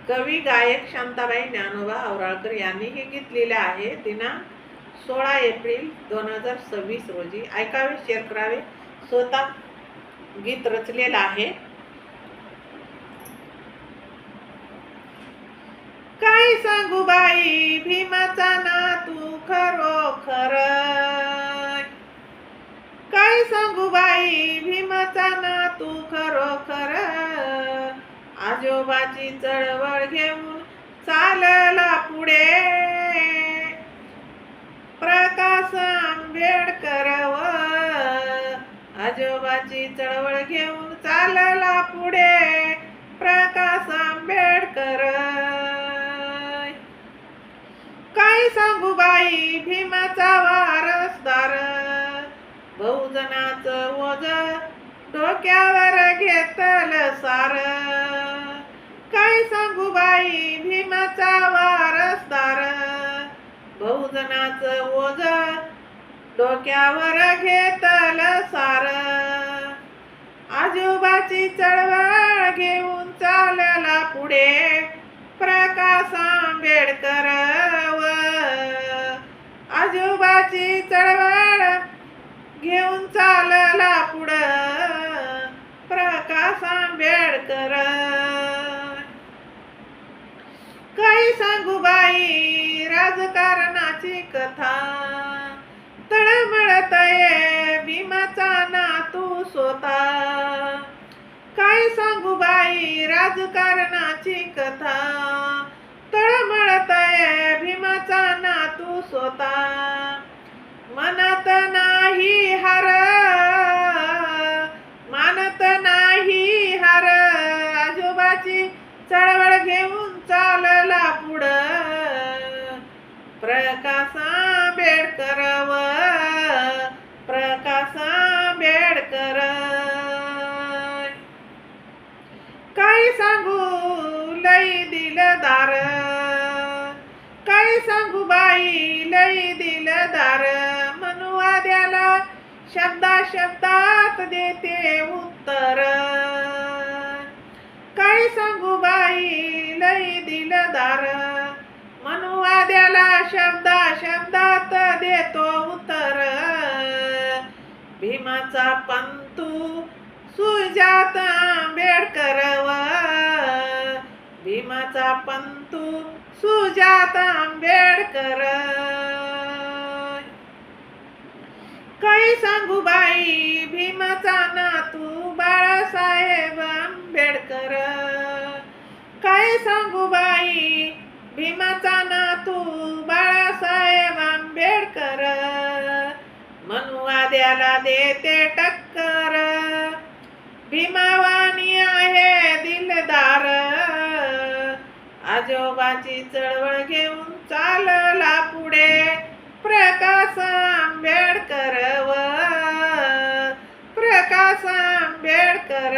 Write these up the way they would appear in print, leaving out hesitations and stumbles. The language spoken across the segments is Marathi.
कवी गायक शांताबाई ज्ञानोबा औराळकर यांनी हे गीत लिहिले आहे. दिनांक 16 एप्रिल 2026 रोजी. ऐकावे, शेअर करावे. स्वतः गीत रचलेलं आहे. काय सांगू बाई भीमाचा नातू खरोखर, काय सांगू बाई भीमाचा नातू खरोखर, आजोबाची चळवळ घेऊन चालला पुढे, प्रकाश आंबेडकर व आजोबाची चळवळ घेऊन चालला पुढे, प्रकाश आंबेडकर. काय सांगू बाई भीमाचा वारसदार, बहुजनाचं ओझ डोक्यावर घेतलं सार, काय सांगू बाई भीमाचा वारसदार, बहुजनाचं ओझ डोक्यावर घेतलं सार, आजोबाची चळवळ घेऊन चालला पुढे, प्रकाश आंबेडकर व आजोबाची चळवळ घेऊन चालला पुढं, प्रकाश आंबेडकर. काय सांगू बाई राजकारणाची कथा, तळमळतय भीमाचा नातू स्वतः, काय सांगू बाई राजकारणाची कथा, तळमळतय भीमाचा नातू स्वतः, मनात नाही हार, मानत नाही हार, आजोबाची चळवळ घेऊन चालला पुढं, प्रकाश आंबेडकर व प्रकाश आंबेडकर. काय सांगू लई दिलदार, काय सांगू बाई लई दिलदार, मनुवाद्याला शब्दा शब्दात देते उत्तर, काय सांगू बाई लई दिलदार, मनुवाद्याला शब्दा शब्दात देतो उत्तर, भीमाचा पंतू सुजाता आंबेडकर व भीमाचा पंतू सुजाता आंबेडकर. काय सांगू बाई भीमाचा नातू बाळासाहेब आंबेडकर, काय सांगू बाई भीमाचा नातू बाळासाहेब आंबेडकर, मनुवाद्याला देते टक्कर, भीमावानी आहे दिलदार, आजोबाची चळवळ घेऊन चालला पुढे, प्रकाश आंबेडकर व प्रकाश आंबेडकर.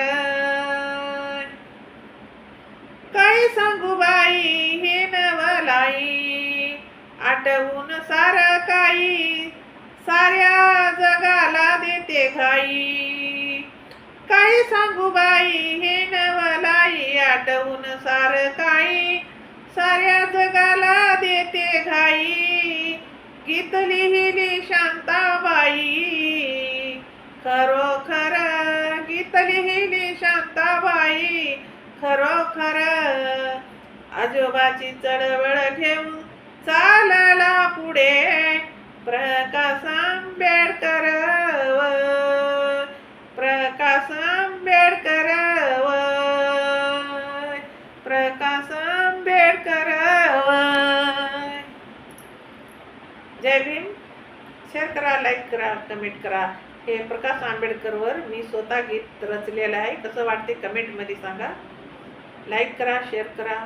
काय सांगू बाई हे नवलाई, आठवून सारं काही साऱ्या जगाला देते घाई, काय सांगू बाई हे नवलाई, आठवून सारं काही साऱ्या जगाला देते घाई, गीत लिहिली शांताबाई खरोखर, गीत लिहिली शांताबाई खरोखर, आजोबाची चळवळ घेऊन चालला पुढे, प्रकाश आंबेडकर व प्रकाश आंबेडकर व प्रकाश आंबेडकर व. जय भीम. शेअर करा, लाईक करा, कमेंट करा. हे प्रकाश आंबेडकरवर मी स्वतः गीत रचलेलं आहे. कसं वाटते कमेंटमध्ये सांगा. लाईक करा, शेअर करा.